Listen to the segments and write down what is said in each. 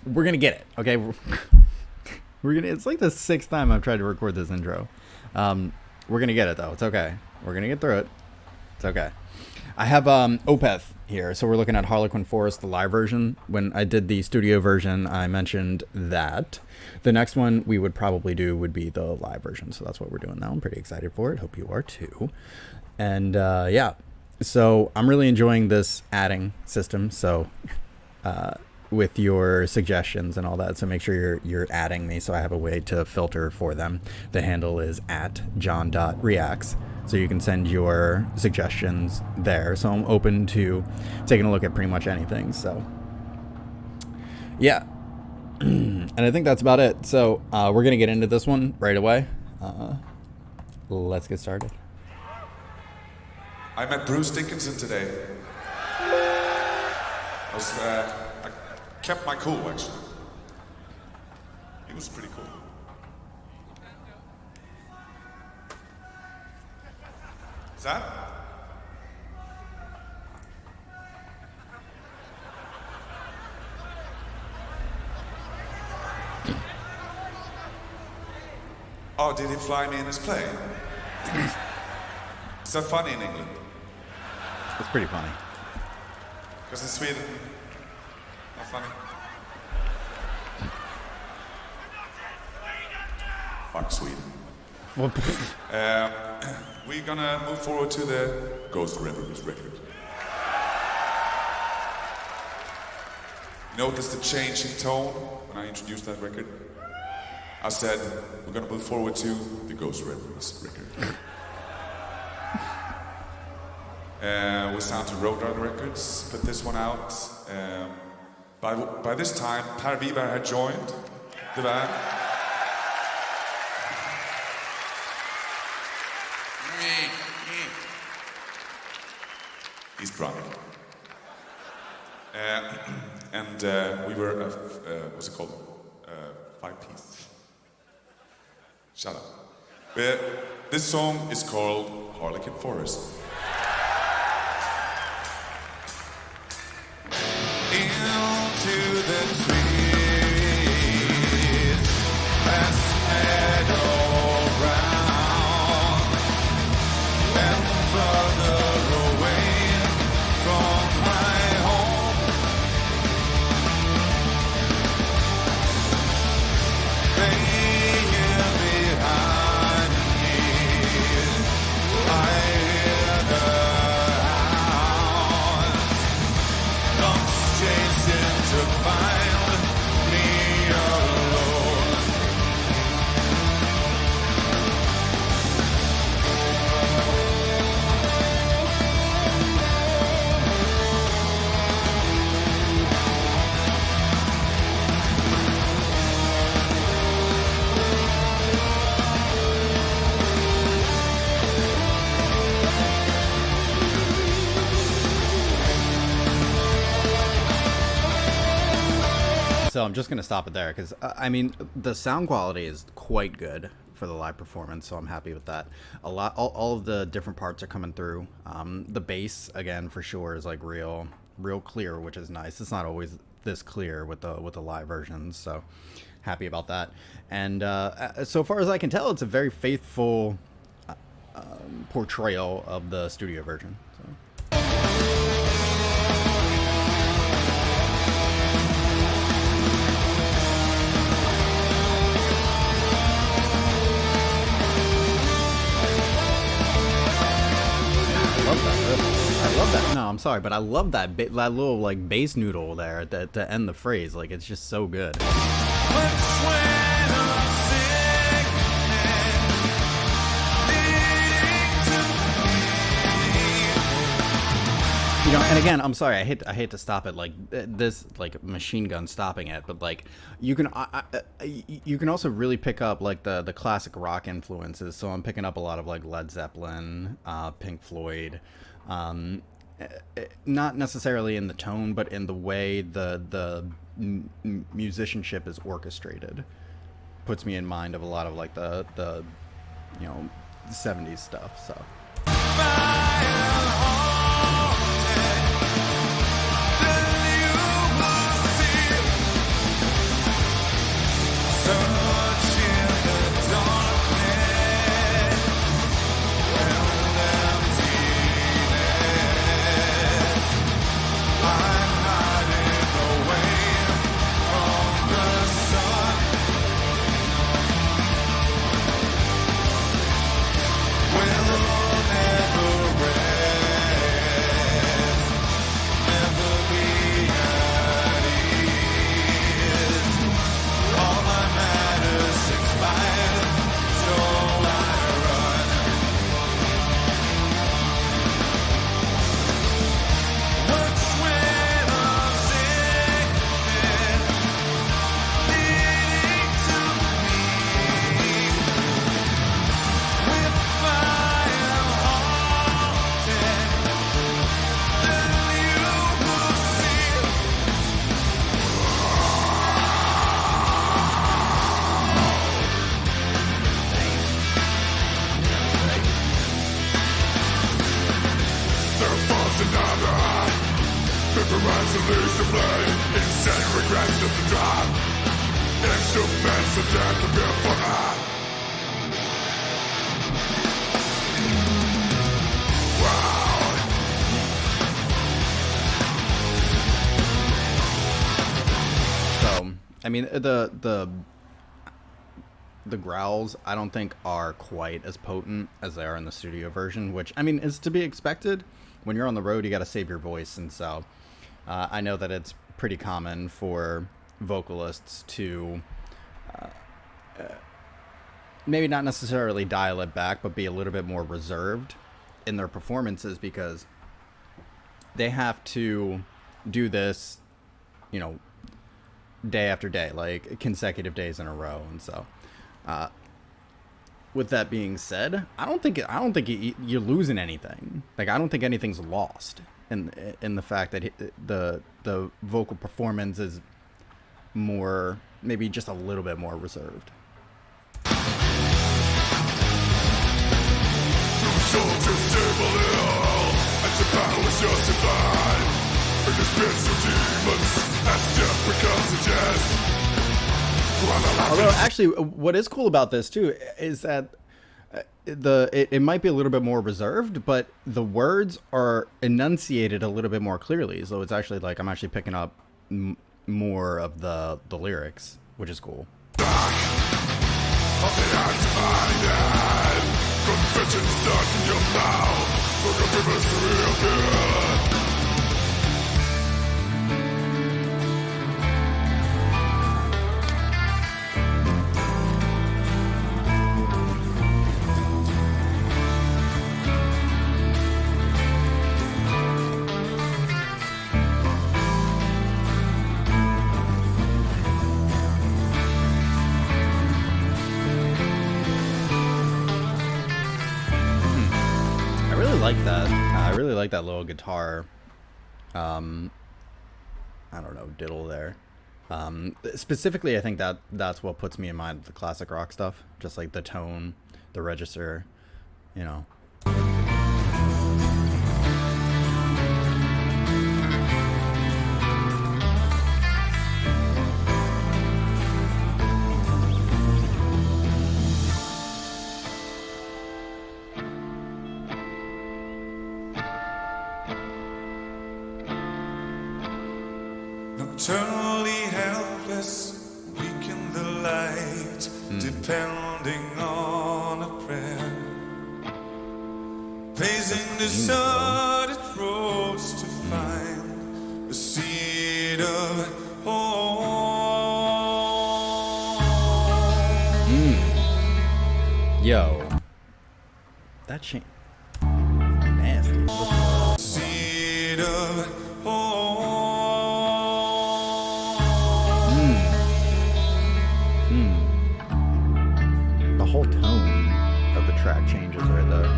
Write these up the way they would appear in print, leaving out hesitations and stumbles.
we're gonna get it. Okay, we're gonna. It's like the sixth time I've tried to record this intro. We're gonna get it though. It's okay. We're gonna get through it. It's okay. I have Opeth here, so we're looking at Harlequin Forest, the live version. When I did the studio version, I mentioned that the next one we would probably do would be the live version, so that's what we're doing now. I'm pretty excited for it. Hope you are too. And yeah, so I'm really enjoying this adding system. So with your suggestions and all that, so make sure you're adding me, so I have a way to filter for them. The handle is at john.reacts. So you can send your suggestions there. So I'm open to taking a look at pretty much anything. So yeah. And I think that's about it. So we're going to get into this one right away. Let's get started. I met Bruce Dickinson today. I kept my cool, actually. He was pretty cool. Is that? Oh, did he fly me in his plane? Is that funny in England? It's pretty funny. Because in Sweden, not funny. Fuck Sweden. We're gonna move forward to the Ghost Rivers record. You notice the change in tone when I introduced that record? I said, we're gonna move forward to the Ghost Rivers record. We signed to Roadrunner Records, put this one out. By this time, Per Wiberg had joined the band. He's drunk. And we were, what's it called? Five-piece. Shut up. This song is called Harlequin Forest. Into the trees, past meadow round, and further away from my home. Laying behind me, I hear the hound comes chasing to find me alone. So I'm just going to stop it there because, I mean, the sound quality is quite good for the live performance, so I'm happy with that. All of the different parts are coming through. The bass, again, for sure, is like real clear, which is nice. It's not always this clear with the live versions, so happy about that. And so far as I can tell, it's a very faithful portrayal of the studio version. So. I love that. No, I'm sorry, but I love that little like bass noodle there to end the phrase. Like, it's just so good. You know, and again, I'm sorry, I hate to stop it like this, like machine gun stopping it, but like you can also really pick up like the classic rock influences. So I'm picking up a lot of like Led Zeppelin, Pink Floyd, not necessarily in the tone, but in the way the musicianship is orchestrated. Puts me in mind of a lot of like the 70s stuff. So. is to blame. Insane regrets of the drop. Instruments of death to be for man. So, I mean, the growls I don't think are quite as potent as they are in the studio version, which, I mean, is to be expected. When you're on the road, you got to save your voice, and so I know that it's pretty common for vocalists to maybe not necessarily dial it back, but be a little bit more reserved in their performances, because they have to do this, you know, day after day, like consecutive days in a row. And so with that being said, I don't think you're losing anything. Like, I don't think anything's lost in the fact that the vocal performance is more, maybe just a little bit more reserved. Soldiers stable it all, and your battle is justified. It is bits of demons, as death becomes a jest. Although, actually, what is cool about this too is that it might be a little bit more reserved, but the words are enunciated a little bit more clearly. So it's actually like I'm actually picking up more of the lyrics, which is cool. Confession starts in your mouth. Look at the mystery of it. I really like that little guitar, I don't know, diddle there. Specifically, I think that's what puts me in mind of the classic rock stuff. Just like the tone, the register, you know. Eternally helpless, weak in the light, depending on a prayer. Pacing deserted roads to find a seed of home. Yo, that changed. Nasty. Seed of home. The whole tone of the track changes right there.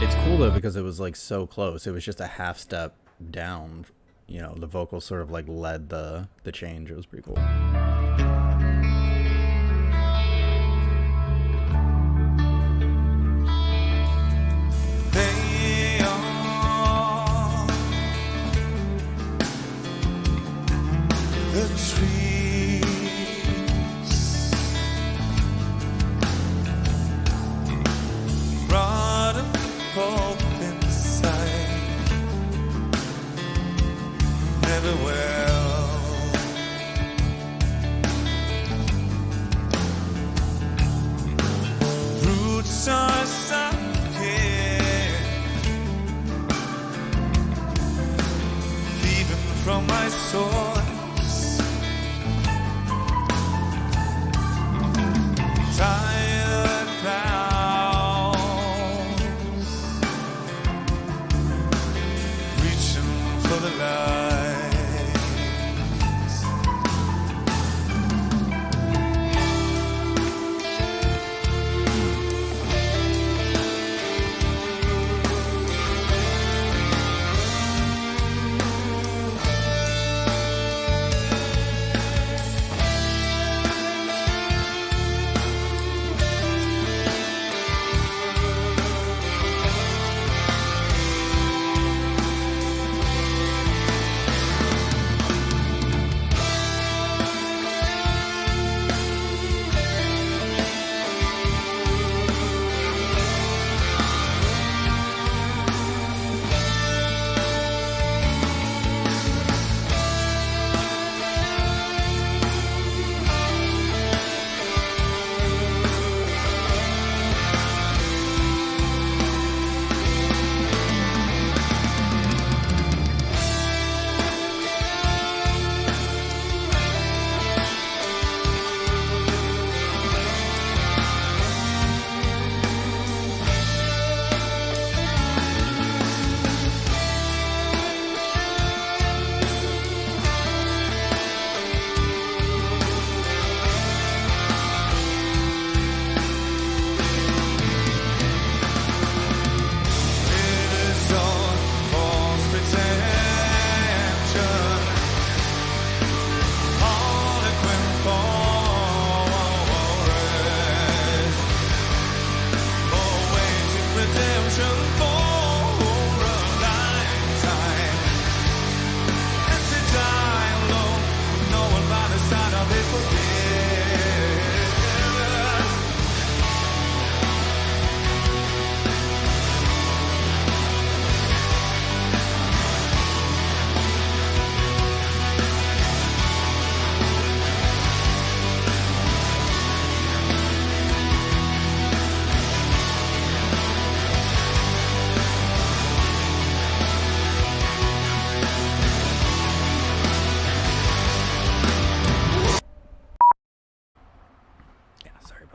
It's cool though because it was like so close. It was just a half step down. You know, the vocal sort of like led the change. It was pretty cool. The trees rotten pulp inside, never well. Roots are sunken, leaving from my soul. Tired clouds reaching for the lights.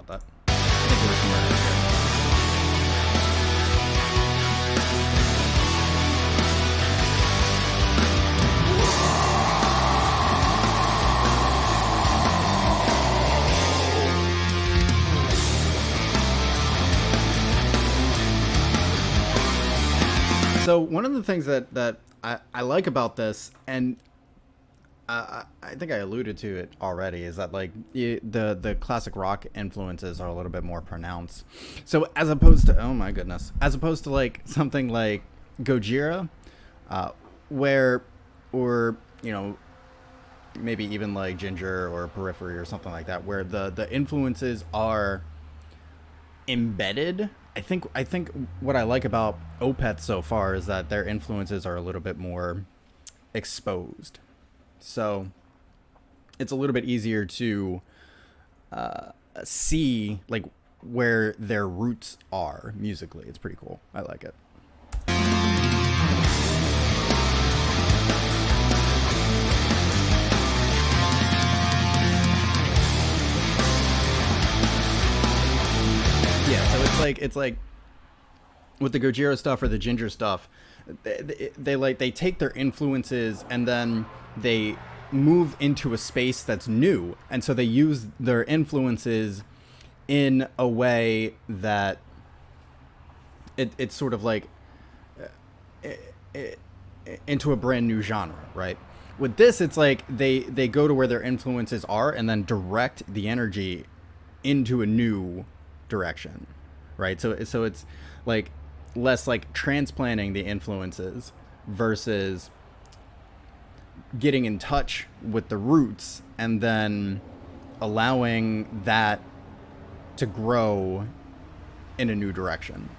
about that. I think there was some right here. So one of the things that I like about this, and I think I alluded to it already, is that like the classic rock influences are a little bit more pronounced. So as opposed to, oh my goodness, as opposed to like something like Gojira, where, or you know, maybe even like Ginger or Periphery or something like that, where the influences are embedded. I think what I like about Opeth so far is that their influences are a little bit more exposed. So it's a little bit easier to see like where their roots are musically. It's pretty cool. I like it. Yeah, so it's like with the Gojira stuff or the Ginger stuff, they take their influences and then they move into a space that's new, and so they use their influences in a way that it's sort of like into a brand new genre, right? With this, it's like they go to where their influences are and then direct the energy into a new direction, right? So it's like less like transplanting the influences versus getting in touch with the roots and then allowing that to grow in a new direction.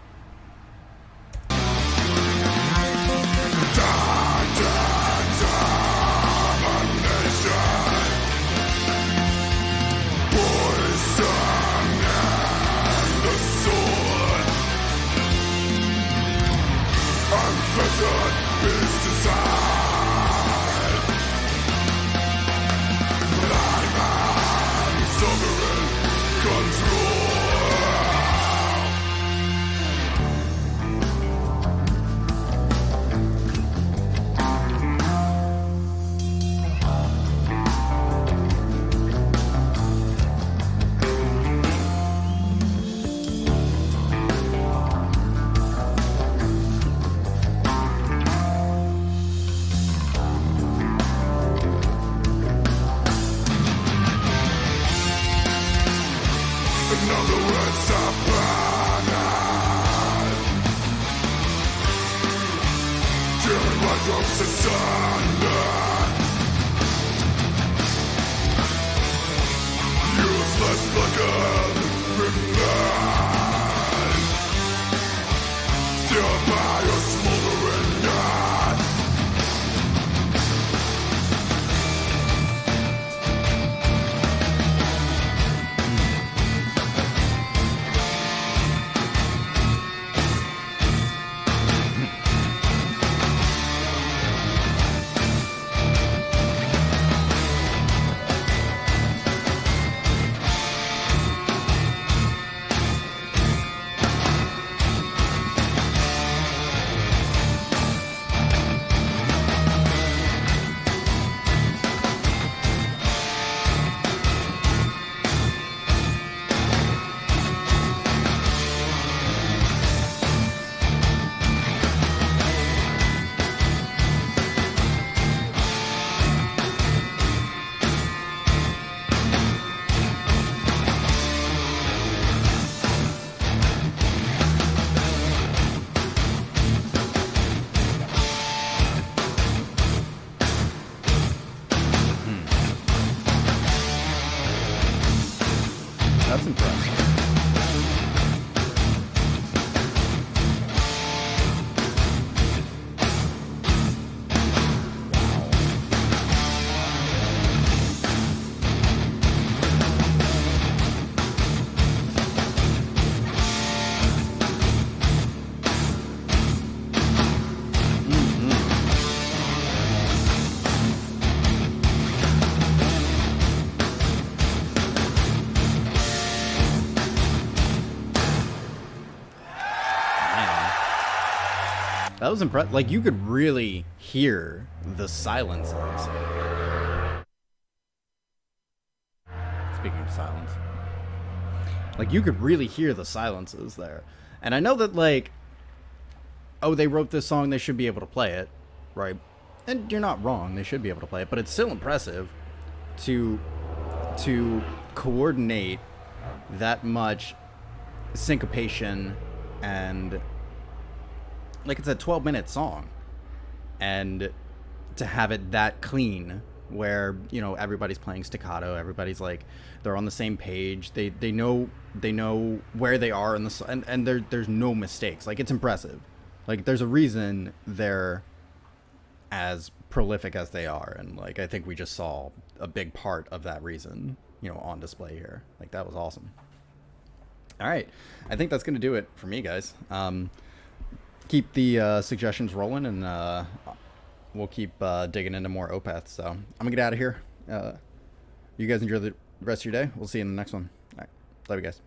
That's impressive. That was impressive. Like, you could really hear the silences. Speaking of silence. Like, you could really hear the silences there. And I know that, like, oh, they wrote this song, they should be able to play it, right? And you're not wrong, they should be able to play it, but it's still impressive to coordinate that much syncopation, and like, it's a 12-minute song, and to have it that clean, where, you know, everybody's playing staccato, everybody's like, they're on the same page, they know where they are in the, and there's no mistakes. Like, it's impressive. Like, there's a reason they're as prolific as they are, and like, I think we just saw a big part of that reason, you know, on display here. Like, that was awesome. All right, I think that's gonna do it for me, guys. Keep the suggestions rolling, and we'll keep digging into more Opeth. So I'm gonna get out of here. You guys enjoy the rest of your day. We'll see you in the next one. All right, love you guys.